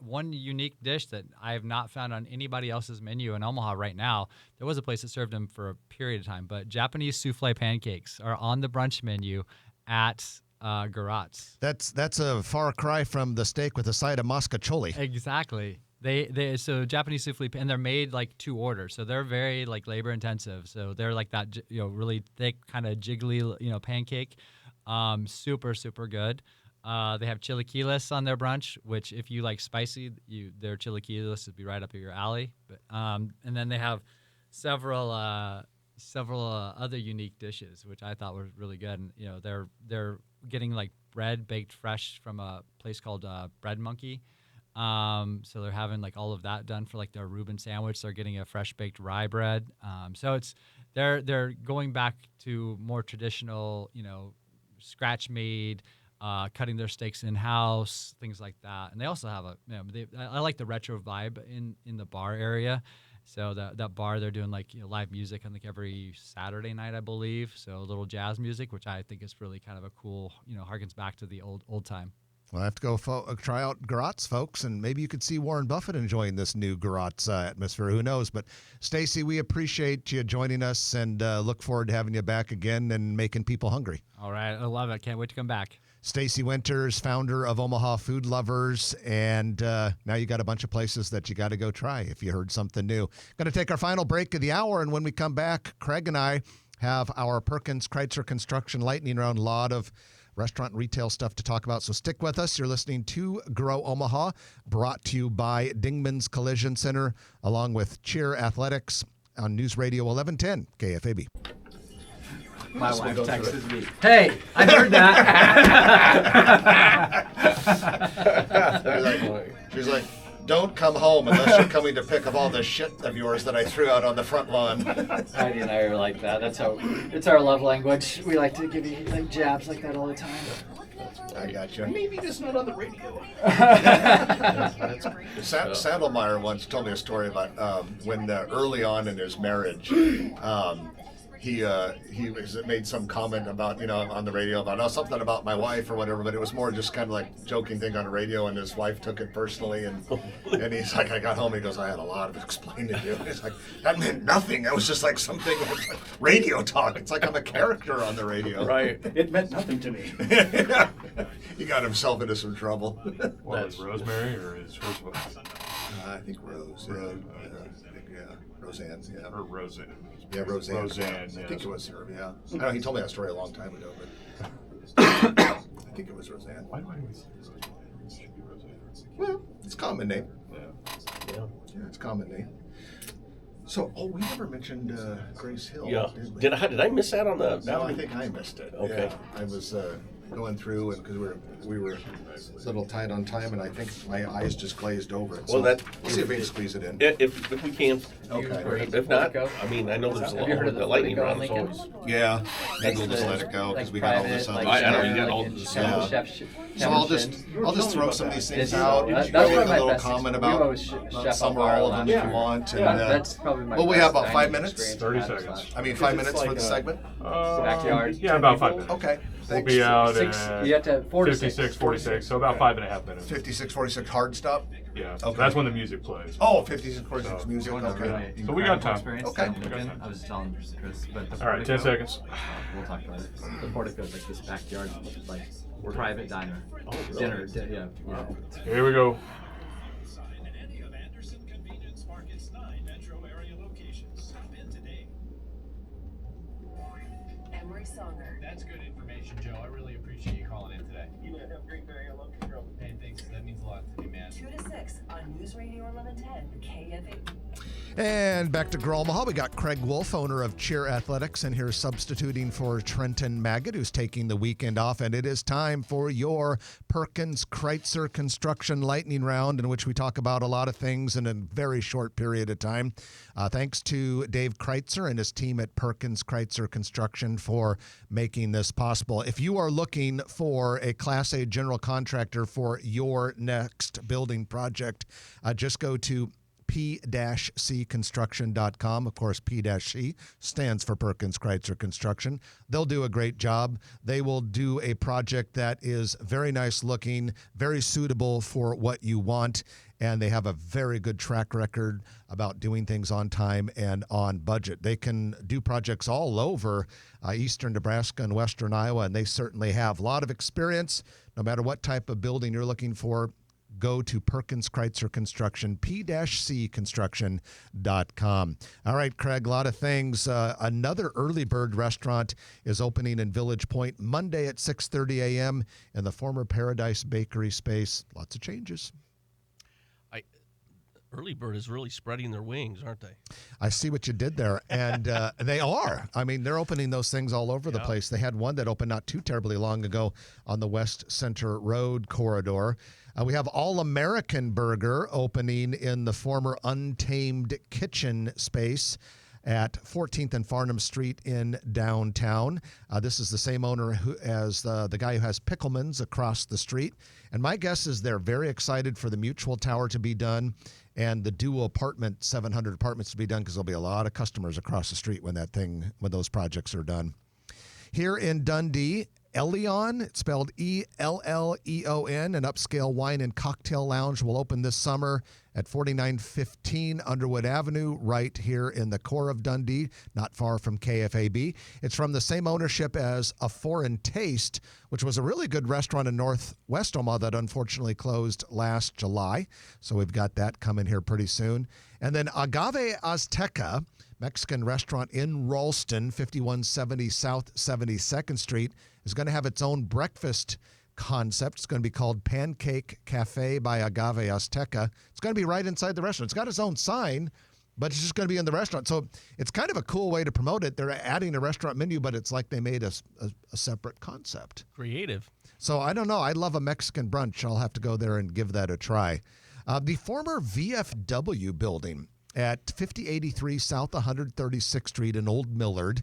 one unique dish that I have not found on anybody else's menu in Omaha right now. There was a place that served them for a period of time, but Japanese souffle pancakes are on the brunch menu at Garot's. That's a far cry from the steak with a side of mascacholi. Exactly. So Japanese souffle, and they're made like to order, so they're very like labor intensive. So they're like that, really thick, kind of jiggly, pancake. Super super good. They have chilaquiles on their brunch, which if you like spicy, their chilaquiles would be right up your alley. But and then they have several other unique dishes, which I thought were really good. And they're getting like bread baked fresh from a place called Bread Monkey. So they're having like all of that done for like their Reuben sandwich. They're getting a fresh baked rye bread. So they're going back to more traditional, scratch made, cutting their steaks in house, things like that. And they also have I like the retro vibe in the bar area. So that bar, they're doing like live music on like every Saturday night, I believe. So a little jazz music, which I think is really kind of a cool, harkens back to the old time. Well, I have to go try out Garot's, folks, and maybe you could see Warren Buffett enjoying this new Garot's atmosphere. Who knows? But, Stacy, we appreciate you joining us and look forward to having you back again and making people hungry. All right. I love it. Can't wait to come back. Stacy Winters, founder of Omaha Food Lovers, and now you got a bunch of places that you got to go try if you heard something new. Going to take our final break of the hour, and when we come back, Craig and I have our Perkins Kreitzer Construction lightning round. A lot of restaurant and retail stuff to talk about, so stick with us. You're listening to Grow Omaha, brought to you by Dingman's Collision Center, along with Cheer Athletics on News Radio 1110 KFAB. My wife texted me, "Hey, I heard that." She's like, don't come home unless you're coming to pick up all the shit of yours that I threw out on the front lawn. Heidi and I are like that. It's our love language. We like to give you like jabs like that all the time. I got you. Maybe just not on the radio. Sandelmeyer once told me a story about when early on in his marriage, he made some comment about, on the radio about something about my wife or whatever, but it was more just kind of like joking thing on the radio, and his wife took it personally, and he's like, I got home, he goes, I had a lot of explaining to do. He's like, that meant nothing. That was just like something like radio talk. It's like I'm a character on the radio. Right. It meant nothing to me. He got himself into some trouble. Well, is Rosemary or is Rosemary? I think Rose. Roseanne. Yeah. Or Roseanne. Yeah, Roseanne. Roseanne. I think it was her. Yeah. I know he told me that story a long time ago, but I think it was Roseanne. Why do I always say Roseanne? It should be Roseanne. Well, it's a common name. Yeah. Yeah, it's a common name. So, we never mentioned Grace Hill. Yeah. Did we? Did I miss that on the? No, I think I missed it. Okay. Yeah, I was going through, and because we were a little tight on time, and I think my eyes just glazed over. Well, so we'll see if we can squeeze it in. If we can. Okay. If not, I mean, I know there's a Have you heard of the the lightning Portico round is Lincoln? always. Yeah, maybe we'll just the, let it go because like, we got all private, this on. like, I know, chef, you got all like, this, chef, yeah. chef So I'll just throw some of these things It's- out. that's You can make probably a my little best comment experience. We always about chef some up or our all of them if lunch. you want. Yeah. And, That's probably my well, we best have about 5 dining minutes? experience 30 I've had seconds. this I mean, Because 5 it's minutes for like the a- segment? Backyard Yeah, about 5 table. minutes. Okay. We'll Thanks. be out Six, at you have to 4 to 6. 56, 46, so about 5.5 minutes. 56, 46 hard stop? Yeah, Okay. that's when the music plays. Oh, 56, 46 So- music. Doing a Okay. really So we got incredible time. experience Okay. in We got Lincoln. time. I was telling Chris, but the All right, 10 portico- seconds. We'll talk about it. The portico is like this backyard, like private diner, dinner. Yeah. Here we go. Emery Songer. That's good information, Joe. I really appreciate you calling in today. You have a great day. I love your show. Hey, thanks. That means a lot to me, man. 2 to 6 on News Radio 1110 KFA. And back to Grow Omaha, we got Craig Wolf, owner of Cheer Athletics, and here substituting for Trenton Maggot, who's taking the weekend off. And it is time for your Perkins Kreitzer Construction Lightning Round, in which we talk about a lot of things in a very short period of time. Thanks to Dave Kreitzer and his team at Perkins Kreitzer Construction for making this possible. If you are looking for a Class A general contractor for your next building project, just go to p-cconstruction.com. Of course, P-C stands for Perkins Kreitzer Construction. They'll do a great job. They will do a project that is very nice looking, very suitable for what you want, and they have a very good track record about doing things on time and on budget. They can do projects all over eastern Nebraska and western Iowa, and they certainly have a lot of experience. No matter what type of building you're looking for, go to Perkins Kreitzer Construction, p-cconstruction.com. All right, Craig, a lot of things. Another Early Bird restaurant is opening in Village Point Monday at 6:30 a.m. in the former Paradise Bakery space. Lots of changes. Early Bird is really spreading their wings, aren't they? I see what you did there, and they are. I mean, they're opening those things all over the place. They had one that opened not too terribly long ago on the West Center Road corridor. We have All-American Burger opening in the former Untamed Kitchen space at 14th and Farnham Street in downtown. This is the same owner as the guy who has Pickleman's across the street. And my guess is they're very excited for the Mutual Tower to be done and the Duo Apartment 700 apartments to be done, because there'll be a lot of customers across the street when those projects are done. Here in Dundee, Elleon, it's spelled E-L-L-E-O-N, an upscale wine and cocktail lounge will open this summer at 4915 Underwood Avenue, right here in the core of Dundee, not far from KFAB. It's from the same ownership as A Foreign Taste, which was a really good restaurant in Northwest Omaha that unfortunately closed last July. So we've got that coming here pretty soon. And then Agave Azteca, Mexican restaurant in Ralston, 5170 South 72nd Street, is going to have its own breakfast concept. It's going to be called Pancake Cafe by Agave Azteca. It's going to be right inside the restaurant. It's got its own sign, but it's just going to be in the restaurant. So it's kind of a cool way to promote it. They're adding a restaurant menu, but it's like they made a separate concept. Creative. So I don't know. I love a Mexican brunch. I'll have to go there and give that a try. The former VFW building at 5083 South 136th Street in Old Millard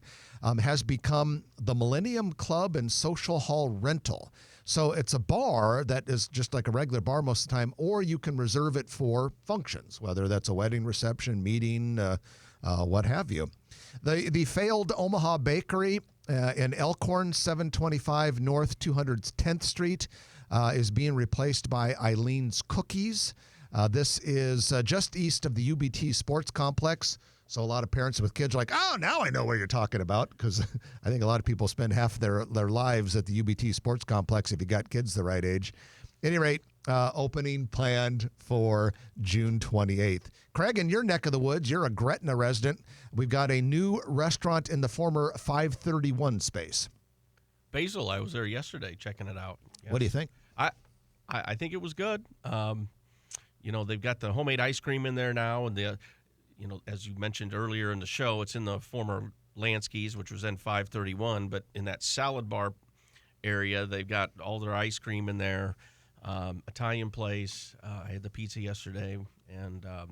has become the Millennium Club and Social Hall Rental. So it's a bar that is just like a regular bar most of the time, or you can reserve it for functions, whether that's a wedding reception, meeting, what have you. The failed Omaha Bakery in Elkhorn, 725 North 210th Street, is being replaced by Eileen's Cookies. This is just east of the UBT Sports Complex. So a lot of parents with kids are like, oh, now I know what you're talking about, because I think a lot of people spend half their lives at the UBT Sports Complex if you got kids the right age. At any rate, opening planned for June 28th. Craig, in your neck of the woods, you're a Gretna resident. We've got a new restaurant in the former 531 space. Basil, I was there yesterday checking it out. Yes. What do you think? I think it was good. They've got the homemade ice cream in there now, and as you mentioned earlier in the show, it's in the former Lansky's, which was then 531, but in that salad bar area, they've got all their ice cream in there. Italian place. I had the pizza yesterday, and I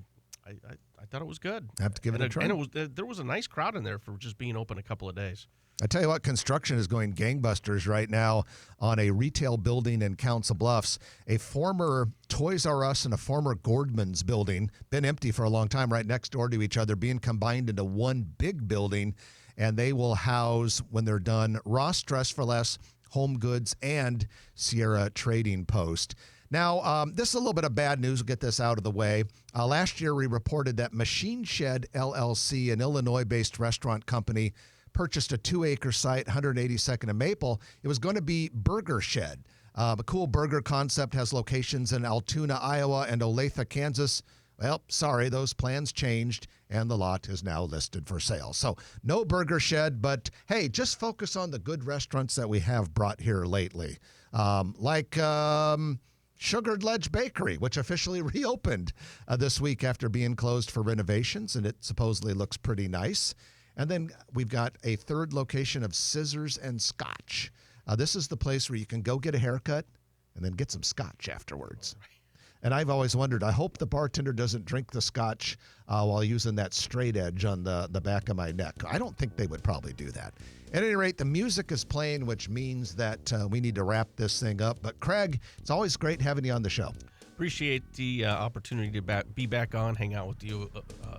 thought it was good. I have to give it a try. And there was a nice crowd in there for just being open a couple of days. I tell you what, construction is going gangbusters right now on a retail building in Council Bluffs. A former Toys R Us and a former Gordman's building, been empty for a long time, right next door to each other, being combined into one big building. And they will house, when they're done, Ross Dress for Less, Home Goods, and Sierra Trading Post. Now, this is a little bit of bad news. We'll get this out of the way. Last year, we reported that Machine Shed LLC, an Illinois-based restaurant company, purchased a 2-acre site, 182nd and Maple. It was going to be Burger Shed. A cool burger concept, has locations in Altoona, Iowa, and Olathe, Kansas. Well, sorry, those plans changed, and the lot is now listed for sale. So no Burger Shed, but hey, just focus on the good restaurants that we have brought here lately. Like Sugared Ledge Bakery, which officially reopened this week after being closed for renovations, and it supposedly looks pretty nice. And then we've got a third location of Scissors and Scotch. This is the place where you can go get a haircut and then get some scotch afterwards. And I've always wondered, I hope the bartender doesn't drink the scotch while using that straight edge on the back of my neck. I don't think they would probably do that. At any rate, the music is playing, which means that we need to wrap this thing up. But Craig, it's always great having you on the show. Appreciate the opportunity to be back on, hang out with you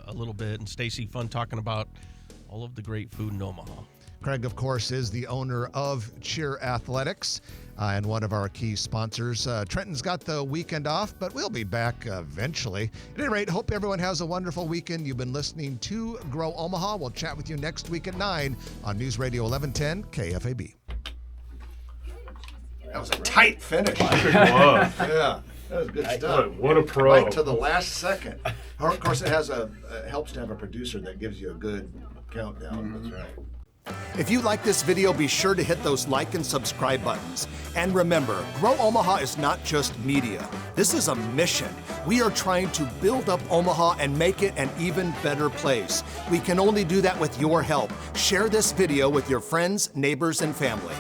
a little bit. And Stacy, fun talking about all of the great food in Omaha. Craig, of course, is the owner of Cheer Athletics and one of our key sponsors. Trenton's got the weekend off, but we'll be back eventually. At any rate, hope everyone has a wonderful weekend. You've been listening to Grow Omaha. We'll chat with you next week at 9 on News Radio 1110 KFAB. That was a tight finish. Good glove. Yeah, that was good stuff. What a pro. Right to the last second. Of course, it has helps to have a producer that gives you a good countdown. That's right. If you like this video, be sure to hit those like and subscribe buttons. And remember, Grow Omaha is not just media. This is a mission. We are trying to build up Omaha and make it an even better place. We can only do that with your help. Share this video with your friends, neighbors, and family.